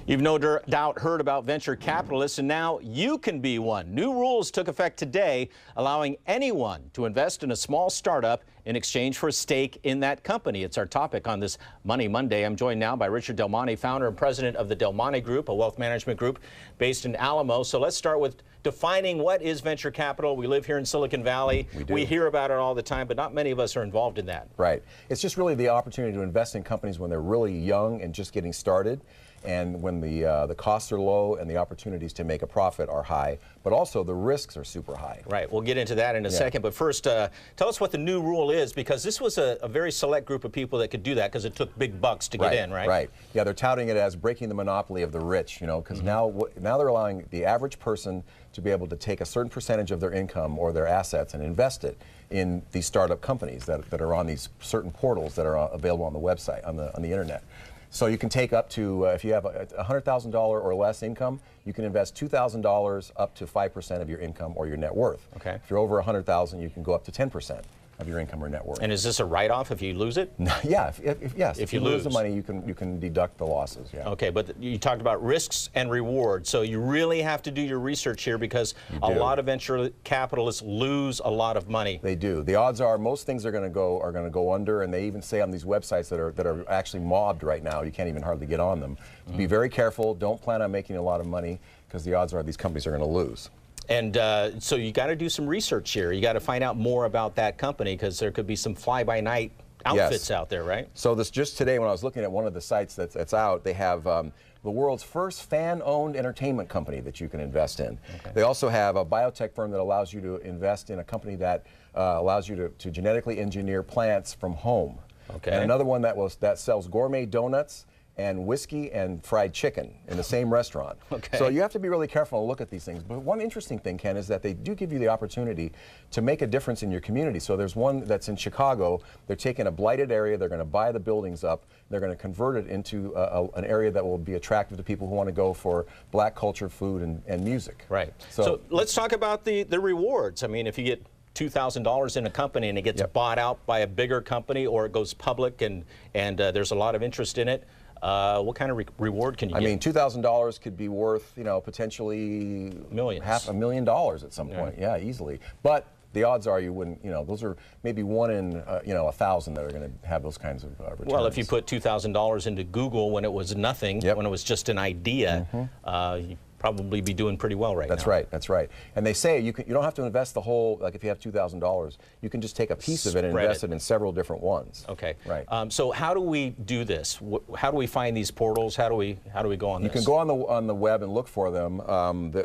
You've no doubt heard about venture capitalists, and now you can be one. New rules took effect today, allowing anyone to invest in a small startup in exchange for a stake in that company. It's our topic on this Money Monday. I'm joined now by Richard Del Monte, founder and president of the Del Monte Group, a wealth management group based in Alamo. So let's start with defining what is venture capital. We live here in Silicon Valley. We hear about it all the time, but not many of us are involved in that. Right. It's just really the opportunity to invest in companies when they're really young and just getting started, and when the costs are low and the opportunities to make a profit are high, but also the risks are super high. Right. We'll get into that in a second, but first, tell us what the new rule is, because this was a very select group of people that could do that because it took big bucks to get in, right? Right. Yeah, they're touting it as breaking the monopoly of the rich, you know, because now they're allowing the average person to be able to take a certain percentage of their income or their assets and invest it in these startup companies that are on these certain portals that are available on the website, on the internet. So you can take up to, if you have a $100,000 or less income, you can invest $2,000 up to 5% of your income or your net worth. Okay. If you're over $100,000, you can go up to 10% of your income or net worth. And is this a write-off if you lose it? Yeah, if you lose the money, you can deduct the losses. Yeah. Okay, but you talked about risks and rewards, so you really have to do your research here, because a lot of venture capitalists lose a lot of money. They do. The odds are most things are going to go under, and they even say on these websites that are actually mobbed right now, you can't even hardly get on them. Be very careful. Don't plan on making a lot of money, because the odds are these companies are going to lose. And so you got to do some research here. You got to find out more about that company, because there could be some fly-by-night outfits out there, right? So just today, when I was looking at one of the sites that's out, they have the world's first fan-owned entertainment company that you can invest in. Okay. They also have a biotech firm that allows you to invest in a company that allows you to genetically engineer plants from home. Okay. And another one that sells gourmet donuts and whiskey and fried chicken in the same restaurant. Okay. So you have to be really careful and look at these things. But one interesting thing, Ken, is that they do give you the opportunity to make a difference in your community. So there's one that's in Chicago. They're taking a blighted area, they're going to buy the buildings up, they're going to convert it into an area that will be attractive to people who want to go for black culture, food, and music. Right. So let's talk about the rewards. I mean, if you get $2,000 in a company and it gets bought out by a bigger company, or it goes public and there's a lot of interest in it, what kind of reward can you get? I mean, $2,000 could be worth, you know, potentially millions, $500,000 at some point. Yeah, easily. But the odds are you wouldn't, you know, those are maybe 1 in, 1,000 that are going to have those kinds of returns. Well, if you put $2,000 into Google when it was nothing, when it was just an idea, you'd probably be doing pretty well right now. That's right, that's right. And they say you don't have to invest the whole, like if you have $2,000, you can just take a piece of it and invest it in several different ones. Okay. Right. So how do we do this? How do we find these portals? How do we go on this? You can go on the web and look for them.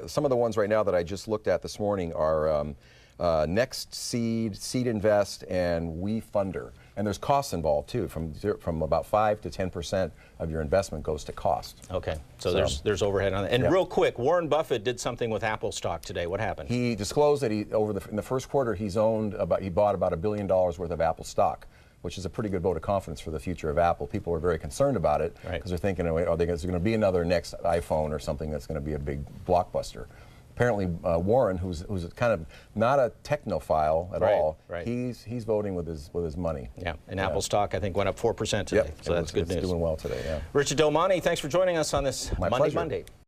Some of the ones right now that I just looked at this morning are Next Seed, Seed Invest, and WeFunder. And there's costs involved too. From about 5 to 10% of your investment goes to cost. Okay, so there's overhead on that. And real quick, Warren Buffett did something with Apple stock today. What happened? He disclosed that in the first quarter he bought about $1 billion worth of Apple stock, which is a pretty good vote of confidence for the future of Apple. People are very concerned about it because they're thinking, is there going to be another next iPhone or something that's going to be a big blockbuster? Apparently, Warren, who's kind of not a technophile at all, he's voting with his money. Yeah, and Apple stock I think went up 4% today, so that's good news. It's doing well today. Yeah. Richard Del Monte, thanks for joining us on this Monday.